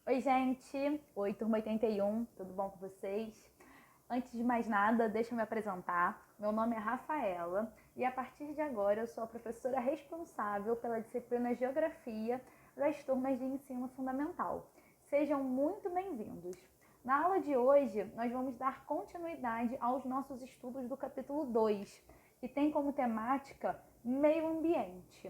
Oi, gente! Oi, turma 81, tudo bom com vocês? Antes de mais nada, deixa eu me apresentar. Meu nome é Rafaela e a partir de agora eu sou a professora responsável pela disciplina Geografia das turmas de ensino fundamental. Sejam muito bem-vindos! Na aula de hoje, nós vamos dar continuidade aos nossos estudos do capítulo 2, que tem como temática meio ambiente.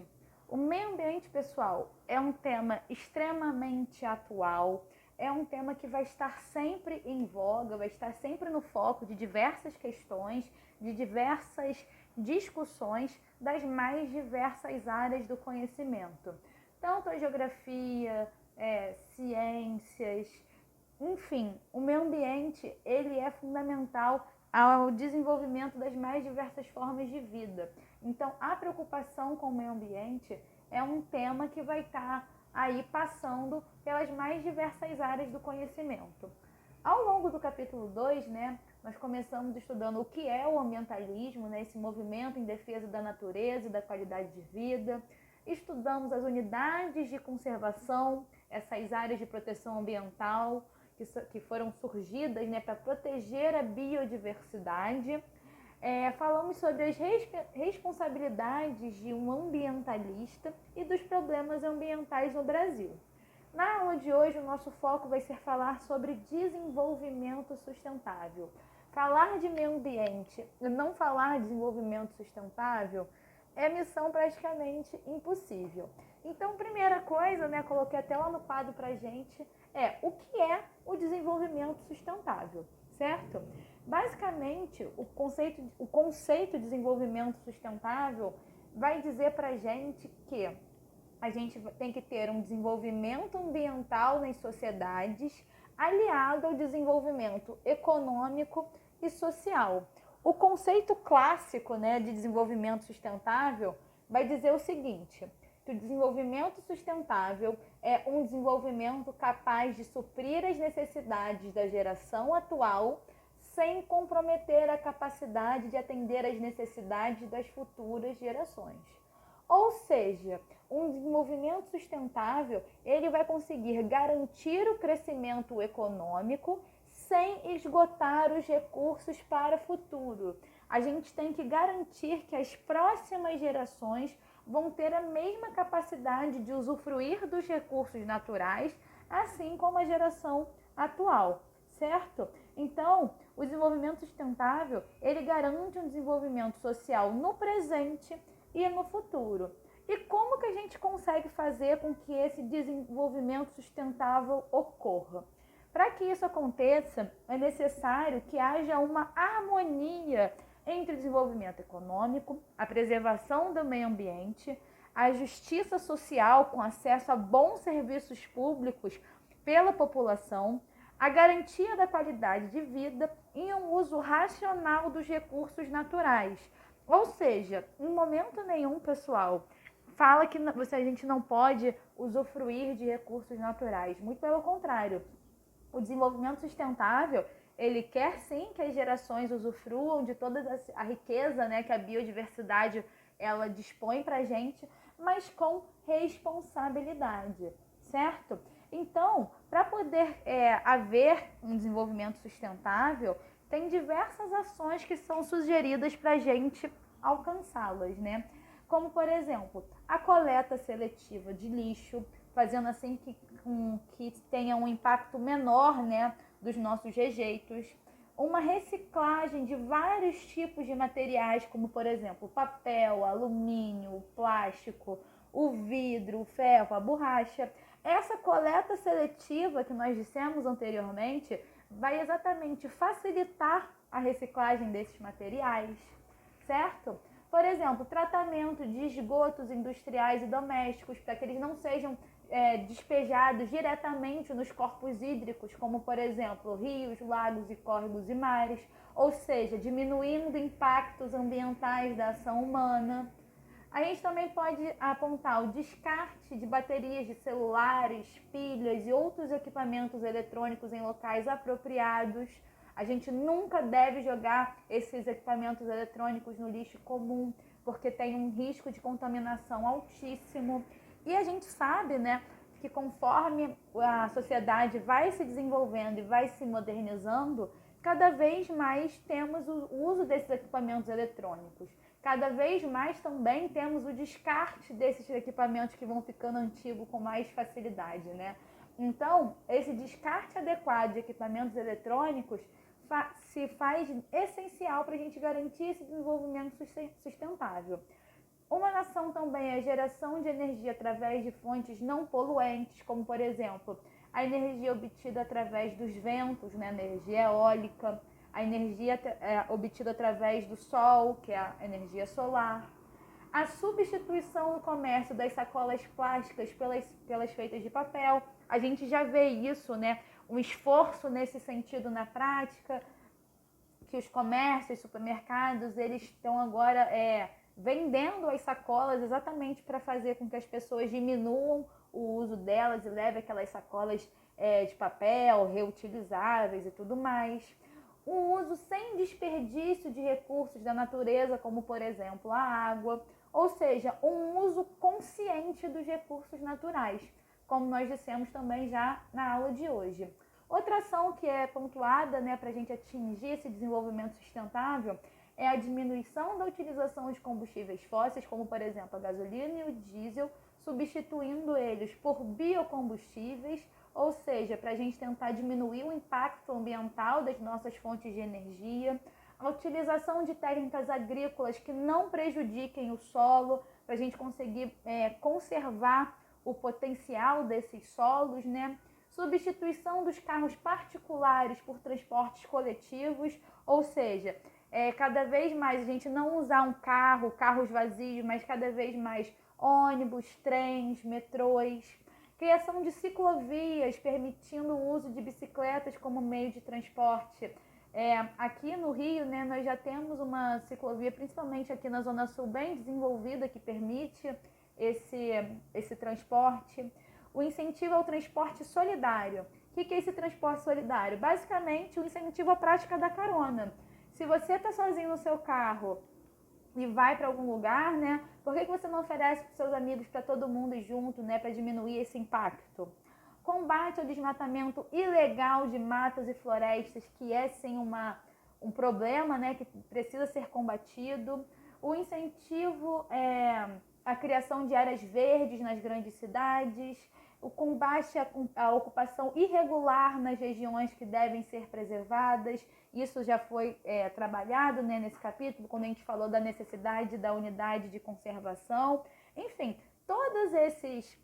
O meio ambiente, pessoal, é um tema extremamente atual, é um tema que vai estar sempre em voga, vai estar sempre no foco de diversas questões, de diversas discussões das mais diversas áreas do conhecimento. Tanto a geografia, ciências, enfim, o meio ambiente ele é fundamental ao desenvolvimento das mais diversas formas de vida. Então, a preocupação com o meio ambiente é um tema que vai estar aí passando pelas mais diversas áreas do conhecimento. Ao longo do capítulo 2, nós começamos estudando o que é o ambientalismo, esse movimento em defesa da natureza e da qualidade de vida. Estudamos as unidades de conservação, essas áreas de proteção ambiental que foram surgidas para proteger a biodiversidade. Falamos sobre as responsabilidades de um ambientalista e dos problemas ambientais no Brasil. Na aula de hoje, o nosso foco vai ser falar sobre desenvolvimento sustentável. Falar de meio ambiente e não falar de desenvolvimento sustentável é missão praticamente impossível. Então, primeira coisa, coloquei até lá no quadro pra gente, o que é o desenvolvimento sustentável, certo? Basicamente, o conceito de desenvolvimento sustentável vai dizer pra gente que a gente tem que ter um desenvolvimento ambiental nas sociedades aliado ao desenvolvimento econômico e social. O conceito clássico, de desenvolvimento sustentável vai dizer o seguinte, que o desenvolvimento sustentável é um desenvolvimento capaz de suprir as necessidades da geração atual sem comprometer a capacidade de atender às necessidades das futuras gerações. Ou seja, um desenvolvimento sustentável, ele vai conseguir garantir o crescimento econômico sem esgotar os recursos para o futuro. A gente tem que garantir que as próximas gerações vão ter a mesma capacidade de usufruir dos recursos naturais, assim como a geração atual, certo? Então, o desenvolvimento sustentável, ele garante um desenvolvimento social no presente e no futuro. E como que a gente consegue fazer com que esse desenvolvimento sustentável ocorra? Para que isso aconteça, é necessário que haja uma harmonia entre o desenvolvimento econômico, a preservação do meio ambiente, a justiça social com acesso a bons serviços públicos pela população, a garantia da qualidade de vida e um uso racional dos recursos naturais. Ou seja, em momento nenhum, pessoal, fala que a gente não pode usufruir de recursos naturais. Muito pelo contrário. O desenvolvimento sustentável, ele quer sim que as gerações usufruam de toda a riqueza, que a biodiversidade ela dispõe para a gente, mas com responsabilidade, certo? Então, para poder haver um desenvolvimento sustentável, tem diversas ações que são sugeridas para a gente alcançá-las, Como, por exemplo, a coleta seletiva de lixo, fazendo assim que tenha um impacto menor, dos nossos rejeitos. Uma reciclagem de vários tipos de materiais, como, por exemplo, papel, alumínio, plástico, o vidro, o ferro, a borracha. Essa coleta seletiva que nós dissemos anteriormente vai exatamente facilitar a reciclagem desses materiais, certo? Por exemplo, tratamento de esgotos industriais e domésticos para que eles não sejam despejados diretamente nos corpos hídricos, como, por exemplo, rios, lagos e córregos e mares, ou seja, diminuindo impactos ambientais da ação humana. A gente também pode apontar o descarte de baterias de celulares, pilhas e outros equipamentos eletrônicos em locais apropriados. A gente nunca deve jogar esses equipamentos eletrônicos no lixo comum, porque tem um risco de contaminação altíssimo. E a gente sabe, que conforme a sociedade vai se desenvolvendo e vai se modernizando, cada vez mais temos o uso desses equipamentos eletrônicos. Cada vez mais também temos o descarte desses equipamentos que vão ficando antigos com mais facilidade, né? Então, esse descarte adequado de equipamentos eletrônicos se faz essencial para a gente garantir esse desenvolvimento sustentável. Uma nação também é a geração de energia através de fontes não poluentes, como, por exemplo, a energia obtida através dos ventos, né, a energia eólica, a energia obtida através do sol, que é a energia solar. A substituição no comércio das sacolas plásticas pelas feitas de papel. A gente já vê isso, né? Um esforço nesse sentido na prática, que os comércios, supermercados, eles estão agora vendendo as sacolas exatamente para fazer com que as pessoas diminuam o uso delas e levem aquelas sacolas de papel, reutilizáveis e tudo mais. O uso sem desperdício de recursos da natureza, como por exemplo a água, ou seja, um uso consciente dos recursos naturais, como nós dissemos também já na aula de hoje. Outra ação que é pontuada, né, para a gente atingir esse desenvolvimento sustentável é a diminuição da utilização de combustíveis fósseis, como por exemplo a gasolina e o diesel, substituindo eles por biocombustíveis, ou seja, para a gente tentar diminuir o impacto ambiental das nossas fontes de energia, a utilização de técnicas agrícolas que não prejudiquem o solo, para a gente conseguir conservar o potencial desses solos, né? Substituição dos carros particulares por transportes coletivos, ou seja, cada vez mais a gente não usar carros vazios, mas cada vez mais ônibus, trens, metrôs. Criação de ciclovias, permitindo o uso de bicicletas como meio de transporte. Aqui no Rio, né, nós já temos uma ciclovia, principalmente aqui na Zona Sul, bem desenvolvida, que permite esse transporte. O incentivo ao transporte solidário. O que é esse transporte solidário? Basicamente, o incentivo à prática da carona. Se você está sozinho no seu carro e vai para algum lugar, né? Por que você não oferece para os seus amigos, para todo mundo ir junto, né? Para diminuir esse impacto. Combate ao desmatamento ilegal de matas e florestas, que é sim um problema, né? Que precisa ser combatido. O incentivo à criação de áreas verdes nas grandes cidades. O combate à ocupação irregular nas regiões que devem ser preservadas. Isso já foi trabalhado, né, nesse capítulo, quando a gente falou da necessidade da unidade de conservação. Enfim, todas essas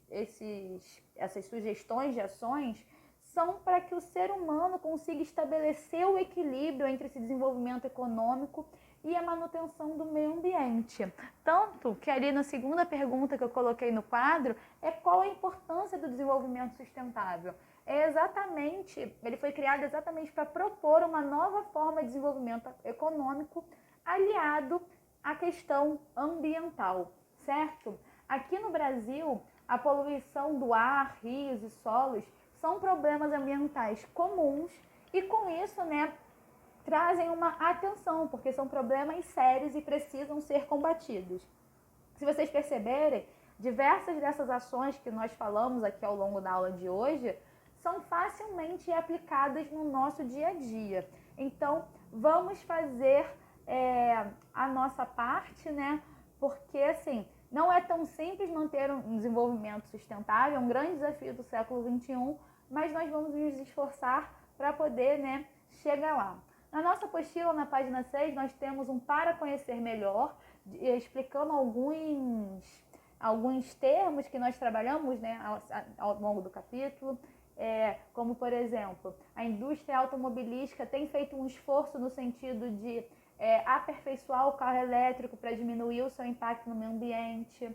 sugestões de ações são para que o ser humano consiga estabelecer o equilíbrio entre esse desenvolvimento econômico e a manutenção do meio ambiente. Tanto que ali na segunda pergunta que eu coloquei no quadro é qual a importância do desenvolvimento sustentável. Ele foi criado exatamente para propor uma nova forma de desenvolvimento econômico aliado à questão ambiental, certo? Aqui no Brasil, a poluição do ar, rios e solos são problemas ambientais comuns e com isso, né, trazem uma atenção, porque são problemas sérios e precisam ser combatidos. Se vocês perceberem, diversas dessas ações que nós falamos aqui ao longo da aula de hoje são facilmente aplicadas no nosso dia a dia. Então, vamos fazer a nossa parte, né? Porque, assim, não é tão simples manter um desenvolvimento sustentável, é um grande desafio do século XXI, mas nós vamos nos esforçar para poder, né, chegar lá. Na nossa apostila, na página 6, nós temos um para conhecer melhor, explicando alguns termos que nós trabalhamos, né, ao longo do capítulo, como, por exemplo, a indústria automobilística tem feito um esforço no sentido de aperfeiçoar o carro elétrico para diminuir o seu impacto no meio ambiente.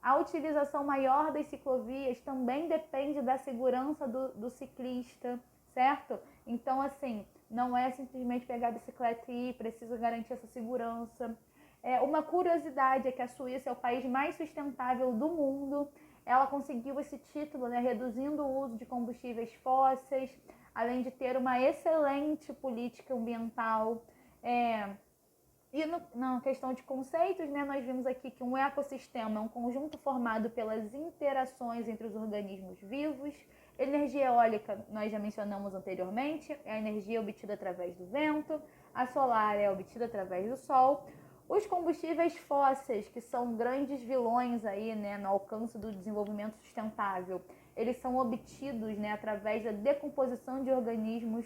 A utilização maior das ciclovias também depende da segurança do ciclista, certo? Então, assim, não é simplesmente pegar a bicicleta e ir, precisa garantir essa segurança. Uma curiosidade é que a Suíça é o país mais sustentável do mundo. Ela conseguiu esse título, né, reduzindo o uso de combustíveis fósseis, além de ter uma excelente política ambiental. E na questão de conceitos, né, nós vimos aqui que um ecossistema é um conjunto formado pelas interações entre os organismos vivos. Energia eólica, nós já mencionamos anteriormente, é a energia obtida através do vento. A solar é obtida através do sol. Os combustíveis fósseis, que são grandes vilões aí, né, no alcance do desenvolvimento sustentável, eles são obtidos, né, através da decomposição de organismos,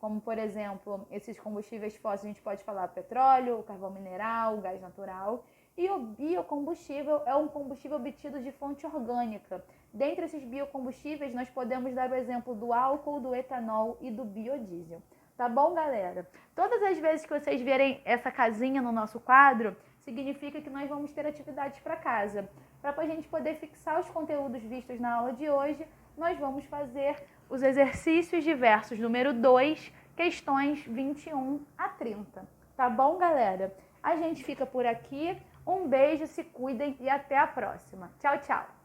como, por exemplo, esses combustíveis fósseis, a gente pode falar petróleo, carvão mineral, gás natural. E o biocombustível é um combustível obtido de fonte orgânica. Dentre esses biocombustíveis, nós podemos dar o exemplo do álcool, do etanol e do biodiesel. Tá bom, galera? Todas as vezes que vocês verem essa casinha no nosso quadro, significa que nós vamos ter atividades para casa. Para a gente poder fixar os conteúdos vistos na aula de hoje, nós vamos fazer os exercícios diversos número 2, questões 21 a 30. Tá bom, galera? A gente fica por aqui. Um beijo, se cuidem e até a próxima. Tchau, tchau!